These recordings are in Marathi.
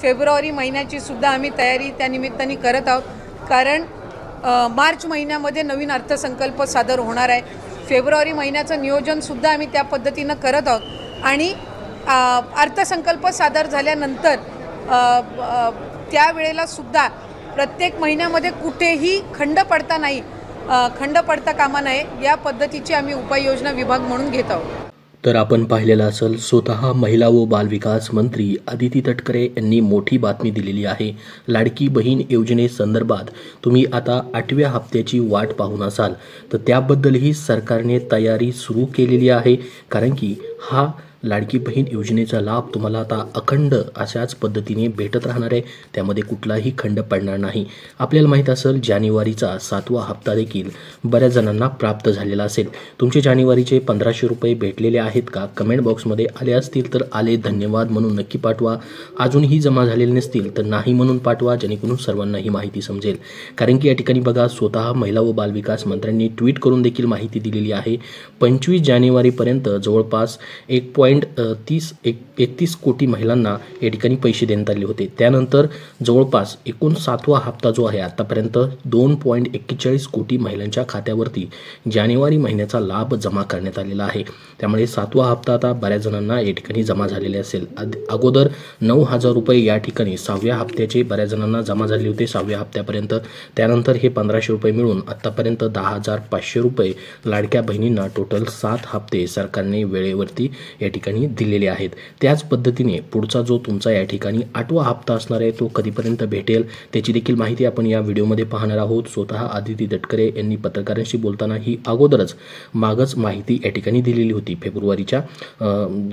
फेब्रुवारी महिन्याची सुद्धा आम्ही तयारी त्या निमित्ताने करत आहोत, कारण मार्च महिन्यामध्ये नवीन अर्थसंकल्प सादर होणार आहे। फेब्रुवारी महिन्याचं नियोजनसुद्धा आम्ही त्या पद्धतीनं करत आहोत आणि अर्थसंकल्प सादर झाल्यानंतर त्यावेळेला सुद्धा प्रत्येक महिन्यामध्ये कुठेही खंड पडता कामा नये या पद्धतीची आम्ही उपाययोजना विभाग म्हणून घेत आहोत। तर आपण पाहिलेलं असेल, स्वतः महिला व बालविकास मंत्री अदिती तटकरे यांनी मोठी बातमी दिलेली आहे। लाडकी बहीण योजनेसंदर्भात तुम्ही आता 8व्या हप्त्याची वाट पाहून असाल तर त्याबद्दलही सरकारने तयारी सुरू केलेली आहे, कारण की हा लाडकी बहीण योजनेचा लाभ तुम्हाला आता अखंड अशाच पद्धतीने भेटत राहणार आहे, त्यामध्ये कुठलाही खंड पडणार नाही। आपल्याला माहीत असेल, जानेवारीचा 7वा हप्ता देखील बऱ्याच जणांना प्राप्त झालेला असेल। तुमचे जानेवारीचे 1500 रुपये भेटलेले आहेत का? कमेंट बॉक्समध्ये आले असतील तर आले धन्यवाद म्हणून नक्की पाठवा। अजूनही जमा झालेले नसतील तर नाही म्हणून पाठवा, जेणेकरून सर्वांना ही माहिती समजेल। कारण की या ठिकाणी बघा, स्वतः महिला व बालविकास मंत्र्यांनी ट्विट करून देखील माहिती दिलेली आहे। 25 जानेवारीपर्यंत जवळपास 1.31 कोटी महिलांना या ठिकाणी पैसे देण्यात आले होते। त्यानंतर जवळपास एकूण 7वा हप्ता जो आहे आतापर्यंत 2.41 कोटी महिलांच्या खात्यावरती जानेवारी महिन्याचा लाभ जमा करण्यात आलेला आहे। त्यामुळे 7वा हप्ता आता बऱ्याच जणांना या ठिकाणी जमा झालेले असेल। अगोदर 9,000 रुपये या ठिकाणी 6व्या हप्त्याचे बऱ्याच जणांना जमा झाले होते 6व्या हप्त्यापर्यंत। त्यानंतर हे 1500 रुपये मिळून आतापर्यंत 10,500 रुपये लाडक्या बहिणींना टोटल 7 हप्ते सरकारने वेळेवरती या ठिकाणी दिलेले आहेत। त्याच पद्धतीने पुढचा जो तुमचा या ठिकाणी 8वा हप्ता असणार आहे तो कधीपर्यंत भेटेल त्याची देखील माहिती आपण या व्हिडिओमध्ये पाहणार आहोत। स्वतः अदिती तटकरे यांनी पत्रकारांशी बोलताना ही अगोदरच मागच माहिती या ठिकाणी दिलेली होती फेब्रुवारीच्या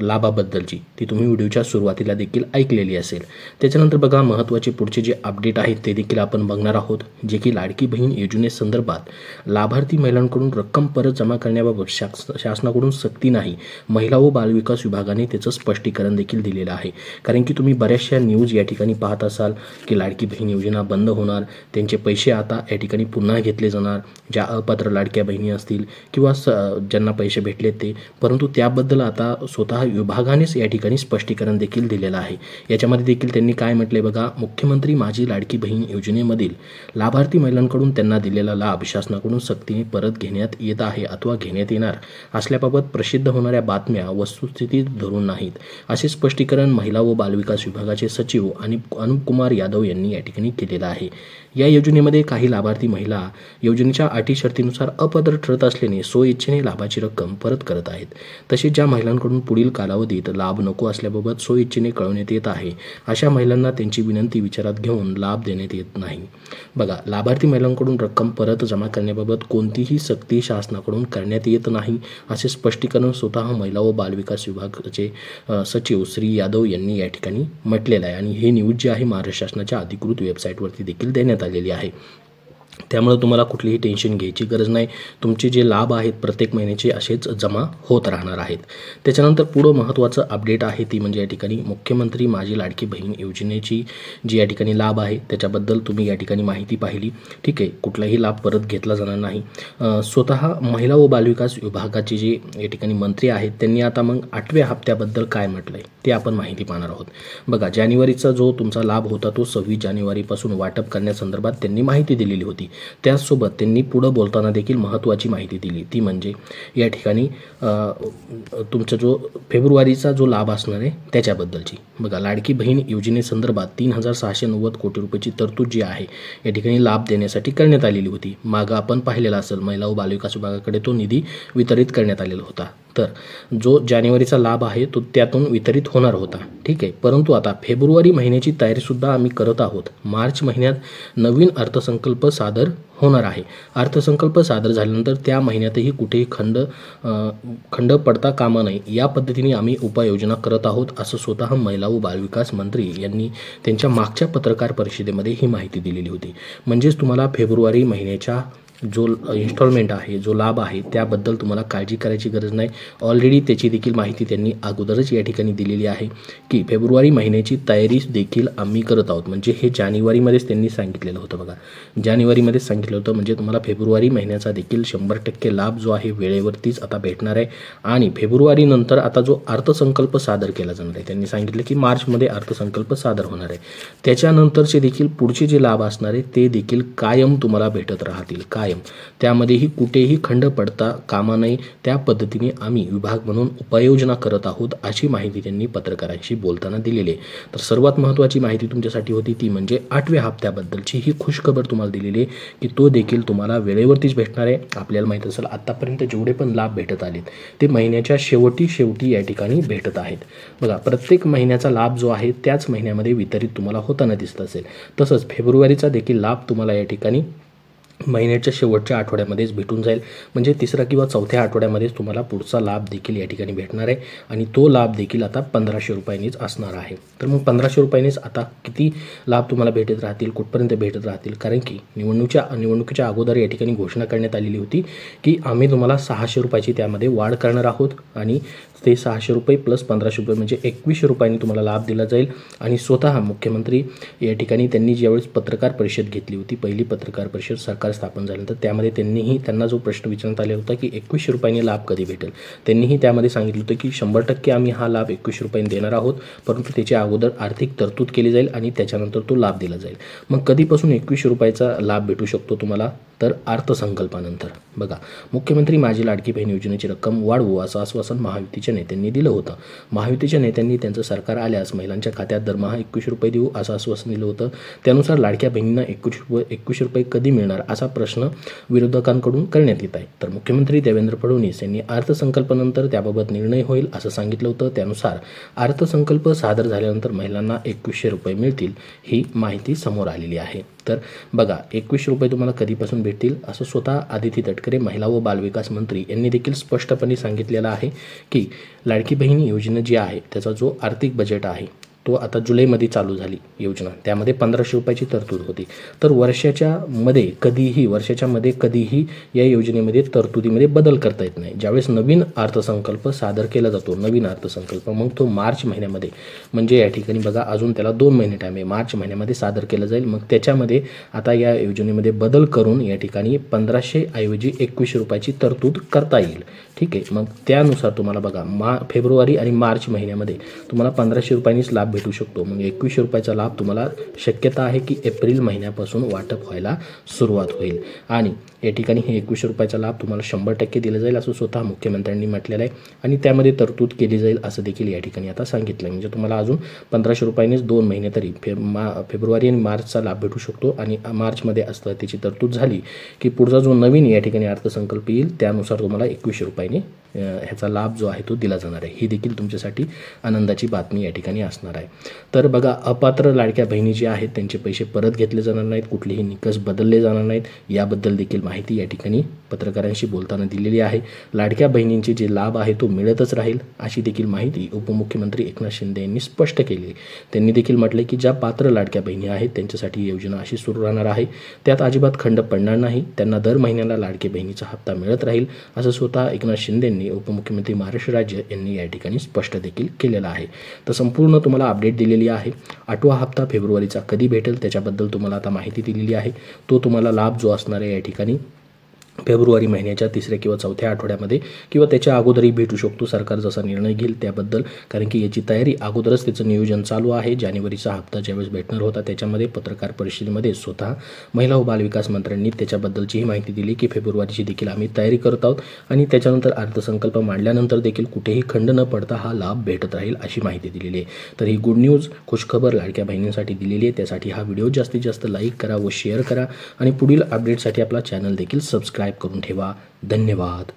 लाभाबद्दलची, ती तुम्ही व्हिडिओच्या सुरुवातीला देखील ऐकलेली असेल। त्याच्यानंतर बघा, महत्त्वाचे पुढचे जे अपडेट आहेत ते देखील आपण बघणार आहोत, जे की लाडकी बहीण योजनेसंदर्भात लाभार्थी महिलांकडून रक्कम परत जमा करण्याबाबत शासनाकडून सक्ती नाही, महिला व बालविकास विभागाने त्याचं स्पष्टीकरण देखील दिलेलं आहे। कारण की तुम्ही बऱ्याचशा न्यूज या ठिकाणी पाहत असाल की लाडकी बहीण योजना बंद होणार, त्यांचे पैसे आता या ठिकाणी पुन्हा घेतले जाणार, ज्या अपात्र लाडक्या बहिणी असतील किंवा ज्यांना पैसे भेटले ते, परंतु त्याबद्दल आता स्वतः विभागानेच या ठिकाणी स्पष्टीकरण देखील दिलेलं आहे। याच्यामध्ये देखील त्यांनी काय म्हटलंय बघा, मुख्यमंत्री माझी लाडकी बहीण योजनेमधील लाभार्थी महिलांकडून त्यांना दिलेला लाभ शासनाकडून सक्तीने परत घेण्यात येत आहे अथवा घेण्यात येणार असल्याबाबत प्रसिद्ध होणाऱ्या बातम्या वस्तुस्थिती धरून नाहीत, असे स्पष्टीकरण महिला व बालविकास विभागाचे सचिव आणि अनुप कुमार यादव यांनी या ठिकाणी केलेलं आहे। या योजनेमध्ये काही लाभार्थी महिला योजनेच्या अटी शर्तीनुसार अपात्र ठरत असल्याने स्वइच्छेने लाभाची रक्कम परत करत आहेत। तसेच ज्या महिलांकडून पुढील कालावधीत लाभ नको असल्याबाबत स्वइच्छेने कळवण्यात येत आहे, अशा महिलांना त्यांची विनंती विचारात घेऊन लाभ देण्यात येत नाही। बघा, लाभार्थी महिलांकडून रक्कम परत जमा करण्याबाबत कोणतीही सक्ती शासनाकडून करण्यात येत नाही, असे स्पष्टीकरण स्वतः महिला व बालविकास विभागाचे सचिव श्री यादव यांनी या ठिकाणी म्हटलेलं आहे। आणि ही न्यूज जी आहे महाराष्ट्र शासनाच्या अधिकृत वेबसाईटवरती देखील देण्यात आलेली आहे। त्यामुळे तुम्हाला कुठलीही टेन्शन घ्यायची गरज नाही, तुमचे जे लाभ आहेत प्रत्येक महिन्याचे असेच जमा होत राहणार आहेत। त्याच्यानंतर पुढं महत्त्वाचं अपडेट आहे ती म्हणजे या ठिकाणी मुख्यमंत्री माझी लाडकी बहीण योजनेची जी या ठिकाणी लाभ आहे त्याच्याबद्दल तुम्ही या ठिकाणी माहिती पाहिली, ठीक आहे, कुठलाही लाभ परत घेतला जाणार नाही। स्वतः महिला व बालविकास विभागाचे जे या ठिकाणी मंत्री आहेत त्यांनी आता मग 8व्या हप्त्याबद्दल काय म्हटलंय ते आपण माहिती पाहणार आहोत। बघा, जानेवारीचा जो तुमचा लाभ होता तो 26 जानेवारीपासून वाटप करण्यासंदर्भात त्यांनी माहिती दिलेली होती। त्याचसोबत त्यांनी पुढे बोलताना देखील महत्त्वाची माहिती दिली, ती म्हणजे या ठिकाणी तुमचा जो फेब्रुवारीचा जो लाभ असणार आहे त्याच्याबद्दलची। बघा, लाडकी बहीण योजनेसंदर्भात 3,690 कोटी रुपयाची तरतूद जी आहे या ठिकाणी लाभ देण्यासाठी करण्यात आलेली होती। मागं आपण पाहिलेला असेल, महिला व बालविकास विभागाकडे तो निधी वितरित करण्यात आलेला होता। तर जो जानेवारीचा लाभ आहे तो त्यातून वितरित होणार होता, ठीक आहे, परंतु आता फेब्रुवारी महिन्याची तयारीसुद्धा आम्ही करत आहोत। मार्च महिन्यात नवीन अर्थसंकल्प सादर होणार आहे। अर्थसंकल्प सादर झाल्यानंतर त्या महिन्यातही कुठेही खंड पडता कामा नये या पद्धतीने आम्ही उपाययोजना करत आहोत, असं स्वतः महिला व बालविकास मंत्री यांनी त्यांच्या मागच्या पत्रकार परिषदेमध्ये ही माहिती दिलेली होती। म्हणजेच तुम्हाला फेब्रुवारी महिन्याच्या जो इन्स्टॉलमेंट आहे, जो लाभ आहे, त्याबद्दल तुम्हाला काळजी करायची गरज नाही. ऑलरेडी त्याची देखील माहिती त्यांनी अगोदरच या ठिकाणी दिलेली आहे की फेब्रुवारी महिन्याची तयारी देखील आम्ही करत आहोत. म्हणजे हे जानेवारीमध्येच त्यांनी सांगितलेलं होतं. बघा, जानेवारीमध्येच सांगितलं होतं. म्हणजे तुम्हाला फेब्रुवारी महिन्याचा देखील 100% लाभ जो आहे वेळेवरतीच आता भेटणार आहे. आणि फेब्रुवारी नंतर आता जो अर्थसंकल्प सादर केला जाणार आहे, त्यांनी सांगितलं की मार्चमध्ये अर्थसंकल्प सादर होणार आहे. त्याच्यानंतरचे देखील पुढचे जे लाभ असणार आहे ते देखील कायम तुम्हाला भेटत राहतील, कायम. त्यामध्येही कुठेही खंड पडता कामा नये, त्या पद्धतीने आम्ही विभाग म्हणून उपाययोजना करत आहोत, अशी माहिती त्यांनी पत्रकारांशी बोलताना दिलेली आहे. तर सर्वात महत्त्वाची माहिती तुमच्यासाठी होती ती म्हणजे 8व्या हप्त्याबद्दलची ही खुशखबर तुम्हाला दिलेली आहे की तो देखील तुम्हाला वेळेवरतीच भेटणार आहे. आपल्याला माहीत असेल आत्तापर्यंत जेवढे पण लाभ भेटत आलेत ते महिन्याच्या शेवटी या ठिकाणी भेटत आहेत. बघा, प्रत्येक महिन्याचा लाभ जो आहे त्याच महिन्यामध्ये वितरित तुम्हाला होताना दिसत असेल. तसंच फेब्रुवारीचा देखील लाभ तुम्हाला या ठिकाणी महिन्याच्या शेवटच्या आठवड्यामध्येच भेटून जाईल. म्हणजे 3रा किंवा 4थ्या आठवड्यामध्येच तुम्हाला पुढचा लाभ देखील या ठिकाणी भेटणार आहे. आणि तो लाभ देखील आता 1500 रुपयांनीच असणार आहे. तर मग 1500 रुपयांनीच आता किती लाभ तुम्हाला भेटत राहतील, कुठपर्यंत भेटत राहतील? कारण की निवडणुकीच्या अगोदर या ठिकाणी घोषणा करण्यात आलेली होती की आम्ही तुम्हाला 600 रुपयाची त्यामध्ये वाढ करणार आहोत. आणि ते 600 रुपये प्लस 1500 रुपये म्हणजे 2100 रुपयांनी तुम्हाला लाभ दिला जाईल. आणि स्वतः मुख्यमंत्री या ठिकाणी त्यांनी ज्यावेळेस पत्रकार परिषद घेतली होती, पहिली पत्रकार परिषद सरकार स्थापन झाल्यानंतर, त्यामध्ये त्यांना जो प्रश्न विचारण्यात आला होता की 2100 रुपयांनी लाभ कधी भेटेल, त्यांनीही त्यामध्ये सांगितलं होतं की 100% आम्ही हा लाभ 2100 रुपयांनी देणार आहोत, परंतु त्याच्या अगोदर आर्थिक तरतूद केली जाईल आणि त्याच्यानंतर तो लाभ दिला जाईल. मग कधीपासून 2100 रुपयाचा लाभ भेटू शकतो तुम्हाला? तर अर्थसंकल्पानंतर. बघा, मुख्यमंत्री माझी लाडकी बहीण योजनेची रक्कम वाढवू असं आश्वासन महायुतीच्या नेत्यांनी दिलं होतं. महायुतीच्या नेत्यांनी त्यांचं सरकार आल्यास महिलांच्या खात्यात दरमहा 2100 रुपये देऊ असं आश्वासन दिलं होतं. त्यानुसार लाडक्या बहिणींना 2100 रुपये कधी मिळणार असा प्रश्न विरोधकांकडून करण्यात येत आहे. तर मुख्यमंत्री देवेंद्र फडणवीस यांनी अर्थसंकल्पानंतर त्याबाबत निर्णय होईल असं सांगितलं होतं. त्यानुसार अर्थसंकल्प सादर झाल्यानंतर महिलांना 2100 रुपये मिळतील, ही माहिती समोर आलेली आहे. तर बघा, 2100 रुपये तुम्हाला कधीपासून भेटतील असं स्वतः आदिती तटकरे, महिला व बालविकास मंत्री, यांनी देखील स्पष्टपणे सांगितलेलं आहे की लाडकी बहीण योजना जी आहे त्याचा जो आर्थिक बजेट आहे तो आता जुलैमध्ये चालू झाली योजना. त्यामध्ये 1500 रुपयाची तरतूद होती. तर वर्षाच्या मध्ये कधीही या योजनेमध्ये तरतुदीमध्ये बदल करता येत नाही. ज्यावेळेस नवीन अर्थसंकल्प सादर केला जातो, नवीन अर्थसंकल्प, मग तो मार्च महिन्यामध्ये, म्हणजे या ठिकाणी बघा अजून त्याला 2 महिने टाईम आहे, मार्च महिन्यामध्ये सादर केला जाईल. मग त्याच्यामध्ये आता या योजनेमध्ये बदल करून या ठिकाणी 1500 ऐवजी 2100 रुपयाची तरतूद करता येईल. ठीक आहे. मग त्यानुसार तुम्हाला बघा फेब्रुवारी आणि मार्च महिन्यामध्ये तुम्हाला 1500 रुपयांनीच लाभ भेटू शकतो. मग 2100 रुपयाचा लाभ तुम्हाला शक्यता आहे की एप्रिल महिन्यापासून वाटप व्हायला सुरुवात होईल. आणि या ठिकाणी हे 2100 रुपयाचा लाभ तुम्हाला 100% दिला जाईल असं स्वतः मुख्यमंत्र्यांनी म्हटलेलं आहे. आणि त्यामध्ये तरतूद केली जाईल असं देखील या ठिकाणी आता सांगितलं. म्हणजे तुम्हाला अजून 1500 रुपयांनीच 2 महिने तरी फेब्रुवारी आणि मार्चचा लाभ भेटू शकतो. आणि मार्चमध्ये असतं त्याची तरतूद झाली की पुढचा जो नवीन या ठिकाणी अर्थसंकल्प येईल त्यानुसार तुम्हाला 2100 रुपयांनी ह्याचा लाभ जो आहे तो दिला जाणार आहे. ही देखील तुमच्यासाठी आनंदाची बातमी या ठिकाणी असणार आहे. तर बघा, अपात्र लाडक्या बहिणी जी आहेत त्यांचे पैसे परत घेतले जाणार नाहीत, कुठलेही निकष बदलले जाणार नाहीत, याबद्दल देखील माहिती या ठिकाणी पत्रकारांशी बोलताना दिलेली आहे. लाडक्या बहिणींचे जे लाभ आहे तो मिळतच राहील अशी देखील माहिती उपमुख्यमंत्री एकनाथ शिंदे यांनी स्पष्ट केली. त्यांनी देखील म्हटले की ज्या पात्र लाडक्या बहिणी आहेत त्यांच्यासाठी ही योजना अशी सुरू राहणार आहे, त्यात अजिबात खंड पडणार नाही, त्यांना दर महिन्याला लाडकी बहिणीचा हप्ता मिळत राहील असं स्वतः एकनाथ शिंदे उपमुख्यमंत्री महाराष्ट्र राज्य यांनी या ठिकाणी स्पष्ट देखील केलेलं आहे. तर संपूर्ण तुम्हाला अपडेट दिलेली आहे. 8वा हप्ता फेब्रुवारीचा कधी भेटेल त्याच्याबद्दल तुम्हाला आता माहिती दिलेली आहे. तो तुम्हाला लाभ जो असणार आहे या ठिकाणी फेब्रुवारी महिन्याच्या 3ऱ्या किंवा 4थ्या आठवड्यामध्ये किंवा त्याच्या अगोदरही भेटू शकतो. सरकार जसा निर्णय घेईल त्याबद्दल, कारण की याची तयारी अगोदरच त्याचं नियोजन चालू आहे. जानेवारीचा हप्ता ज्यावेळेस भेटणार होता त्याच्यामध्ये पत्रकार परिषदेमध्ये स्वतः महिला व बालविकास मंत्र्यांनी त्याच्याबद्दलचीही माहिती दिली की फेब्रुवारीची देखील आम्ही तयारी करत आहोत आणि त्याच्यानंतर अर्थसंकल्प मांडल्यानंतर देखील कुठेही खंड न पडता हा लाभ भेटत राहील अशी माहिती दिलेली आहे. तर ही गुड न्यूज, खुशखबर लाडक्या बहिणींसाठी दिलेली आहे. त्यासाठी हा व्हिडिओ जास्तीत जास्त लाईक करा व शेअर करा आणि पुढील अपडेटसाठी आपला चॅनल देखील सबस्क्राईब करून ठेवा. धन्यवाद.